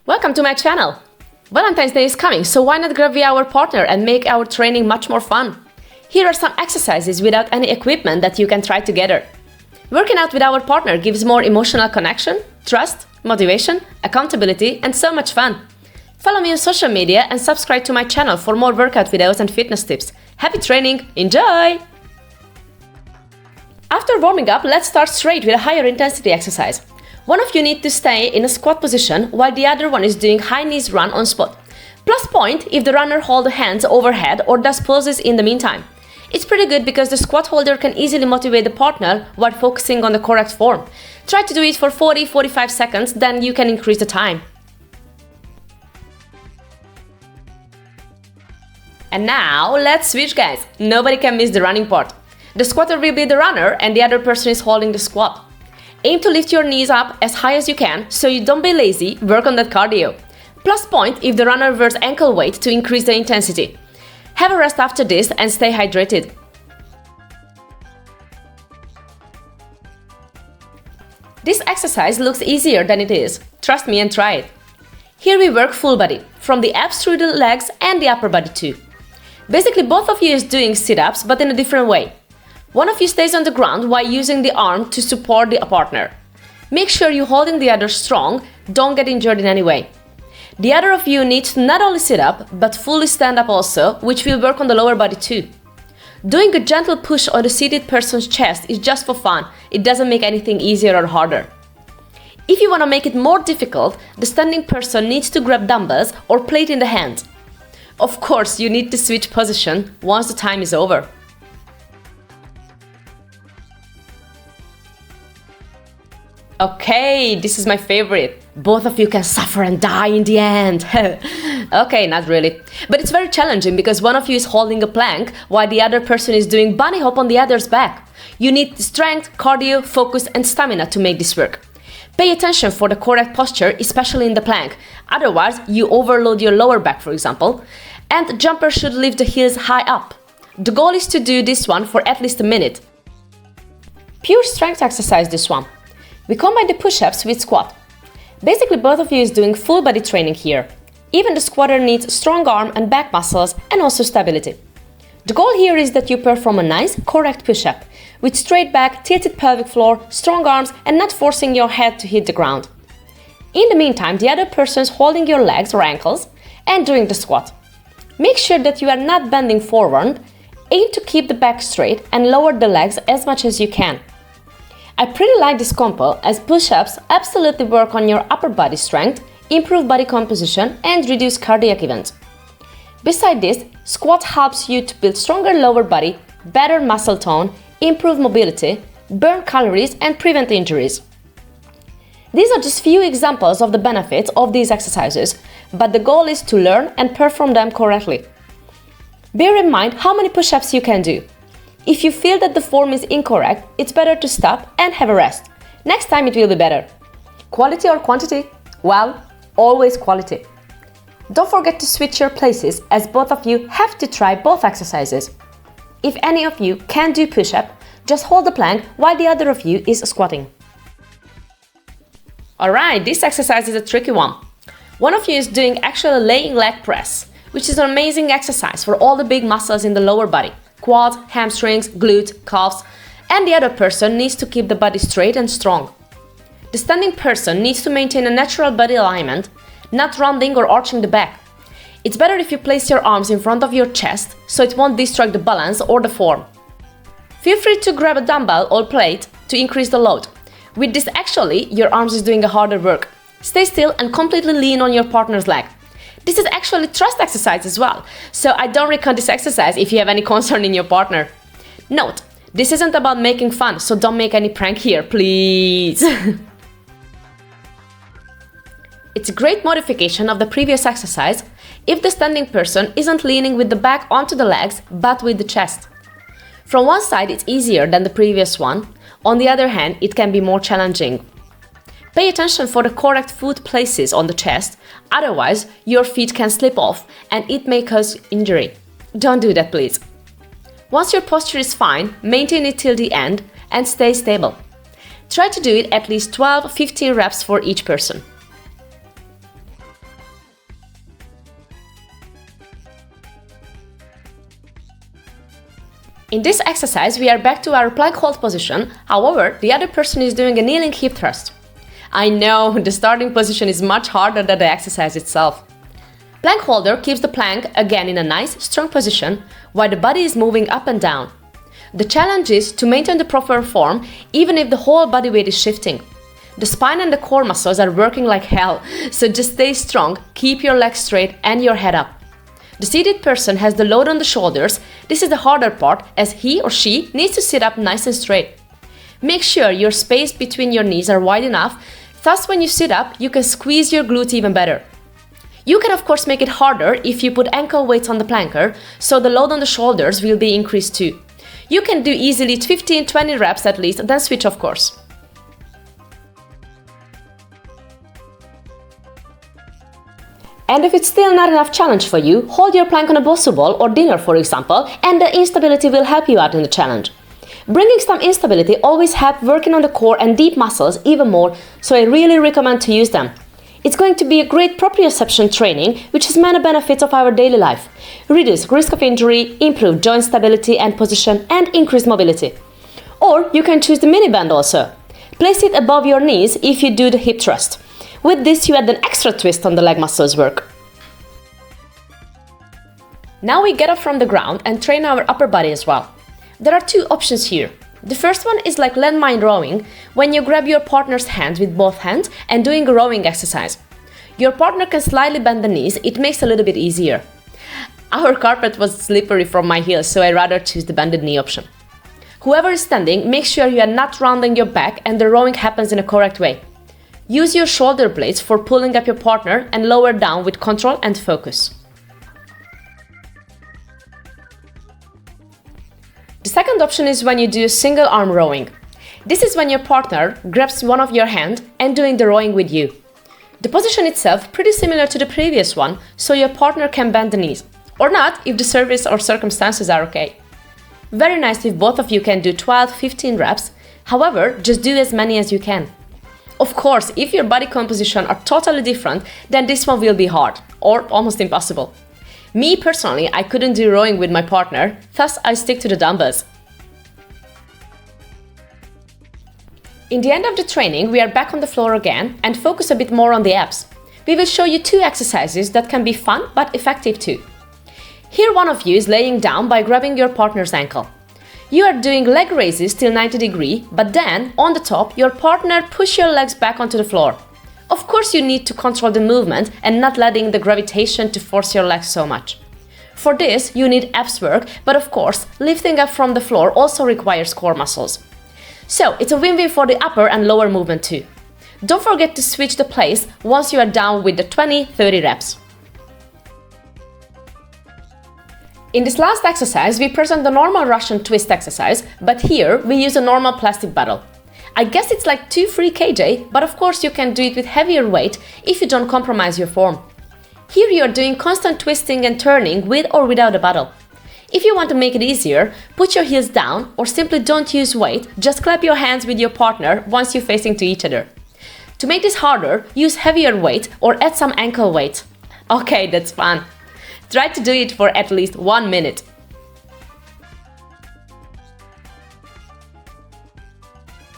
Welcome to my channel! Valentine's Day is coming, so why not grab with our partner and make our training much more fun? Here are some exercises without any equipment that you can try together. Working out with our partner gives more emotional connection, trust, motivation, accountability, and so much fun. Follow me on social media and subscribe to my channel for more workout videos and fitness tips. Happy training! Enjoy! After warming up, let's start straight with a higher intensity exercise. One of you needs to stay in a squat position while the other one is doing high knees run on spot. Plus point if the runner holds the hands overhead or does poses in the meantime. It's pretty good because the squat holder can easily motivate the partner while focusing on the correct form. Try to do it for 40-45 seconds, then you can increase the time. And now let's switch, guys. Nobody can miss the running part. The squatter will be the runner and the other person is holding the squat. Aim to lift your knees up as high as you can, so you don't be lazy, work on that cardio. Plus point if the runner wears ankle weight to increase the intensity. Have a rest after this and stay hydrated. This exercise looks easier than it is. Trust me and try it. Here we work full body, from the abs through the legs and the upper body too. Basically both of you is doing sit-ups but in a different way. One of you stays on the ground while using the arm to support the partner. Make sure you're holding the other strong, don't get injured in any way. The other of you needs to not only sit up, but fully stand up also, which will work on the lower body too. Doing a gentle push on the seated person's chest is just for fun, it doesn't make anything easier or harder. If you want to make it more difficult, the standing person needs to grab dumbbells or plate in the hand. Of course, you need to switch position once the time is over. Okay, this is my favorite. Both of you can suffer and die in the end. Okay, not really. But it's very challenging because one of you is holding a plank while the other person is doing bunny hop on the other's back. You need strength, cardio, focus and stamina to make this work. Pay attention for the correct posture, especially in the plank. Otherwise, you overload your lower back, for example. And the jumper should lift the heels high up. The goal is to do this one for at least a minute. Pure strength exercise, this one. We combine the push-ups with squat. Basically, both of you is doing full body training here. Even the squatter needs strong arm and back muscles and also stability. The goal here is that you perform a nice, correct push-up with straight back, tilted pelvic floor, strong arms and not forcing your head to hit the ground. In the meantime, the other person is holding your legs or ankles and doing the squat. Make sure that you are not bending forward. Aim to keep the back straight and lower the legs as much as you can. I pretty like this combo as push-ups absolutely work on your upper body strength, improve body composition and reduce cardiac events. Besides this, squat helps you to build stronger lower body, better muscle tone, improve mobility, burn calories and prevent injuries. These are just few examples of the benefits of these exercises, but the goal is to learn and perform them correctly. Bear in mind how many push-ups you can do. If you feel that the form is incorrect, it's better to stop and have a rest. Next time it will be better. Quality or quantity? Well, always quality. Don't forget to switch your places as both of you have to try both exercises. If any of you can't do push-up, just hold the plank while the other of you is squatting. Alright, this exercise is a tricky one. One of you is doing actual laying leg press, which is an amazing exercise for all the big muscles in the lower body. Quads, hamstrings, glutes, calves, and the other person needs to keep the body straight and strong. The standing person needs to maintain a natural body alignment, not rounding or arching the back. It's better if you place your arms in front of your chest so it won't distract the balance or the form. Feel free to grab a dumbbell or plate to increase the load. With this actually, your arms is doing a harder work. Stay still and completely lean on your partner's leg. This is actually trust exercise as well, so I don't recommend this exercise if you have any concern in your partner. Note, this isn't about making fun, so don't make any prank here, please. It's a great modification of the previous exercise if the standing person isn't leaning with the back onto the legs, but with the chest. From one side, it's easier than the previous one. On the other hand, it can be more challenging. Pay attention for the correct foot places on the chest, otherwise your feet can slip off and it may cause injury. Don't do that, please. Once your posture is fine, maintain it till the end and stay stable. Try to do it at least 12-15 reps for each person. In this exercise, we are back to our plank hold position. However, the other person is doing a kneeling hip thrust. I know, the starting position is much harder than the exercise itself. Plank holder keeps the plank again in a nice, strong position, while the body is moving up and down. The challenge is to maintain the proper form even if the whole body weight is shifting. The spine and the core muscles are working like hell, so just stay strong, keep your legs straight and your head up. The seated person has the load on the shoulders. This is the harder part as he or she needs to sit up nice and straight. Make sure your space between your knees are wide enough, thus when you sit up, you can squeeze your glutes even better. You can of course make it harder if you put ankle weights on the planker, so the load on the shoulders will be increased too. You can do easily 15-20 reps at least, then switch of course. And if it's still not enough challenge for you, hold your plank on a bosu ball or dinner for example, and the instability will help you out in the challenge. Bringing some instability always helps working on the core and deep muscles even more, so I really recommend to use them. It's going to be a great proprioception training, which has many benefits of our daily life. Reduce risk of injury, improve joint stability and position, and increase mobility. Or you can choose the mini band also. Place it above your knees if you do the hip thrust. With this, you add an extra twist on the leg muscles work. Now we get up from the ground and train our upper body as well. There are two options here. The first one is like landmine rowing, when you grab your partner's hand with both hands and doing a rowing exercise. Your partner can slightly bend the knees, it makes it a little bit easier. Our carpet was slippery from my heels, so I rather choose the bended knee option. Whoever is standing, make sure you are not rounding your back and the rowing happens in a correct way. Use your shoulder blades for pulling up your partner and lower down with control and focus. The second option is when you do single arm rowing. This is when your partner grabs one of your hand and doing the rowing with you. The position itself pretty similar to the previous one, so your partner can bend the knees. Or not, if the service or circumstances are okay. Very nice if both of you can do 12-15 reps, however, just do as many as you can. Of course, if your body composition are totally different, then this one will be hard, or almost impossible. Me personally, I couldn't do rowing with my partner, thus I stick to the dumbbells. In the end of the training, we are back on the floor again and focus a bit more on the abs. We will show you two exercises that can be fun but effective too. Here one of you is laying down by grabbing your partner's ankle. You are doing leg raises till 90 degrees, but then, on the top, your partner push your legs back onto the floor. Of course you need to control the movement and not letting the gravitation to force your legs so much. For this, you need abs work, but of course, lifting up from the floor also requires core muscles. So, it's a win-win for the upper and lower movement too. Don't forget to switch the place once you are down with the 20-30 reps. In this last exercise, we present the normal Russian twist exercise, but here we use a normal plastic bottle. I guess it's like 2-3 kg, but of course you can do it with heavier weight if you don't compromise your form. Here you are doing constant twisting and turning with or without a bottle. If you want to make it easier, put your heels down or simply don't use weight, just clap your hands with your partner once you're facing to each other. To make this harder, use heavier weight or add some ankle weight. Okay, that's fun. Try to do it for at least 1 minute.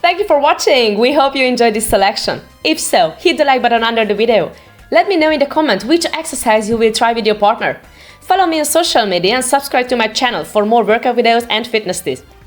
Thank you for watching! We hope you enjoyed this selection. If so, hit the like button under the video. Let me know in the comment which exercise you will try with your partner. Follow me on social media and subscribe to my channel for more workout videos and fitness tips.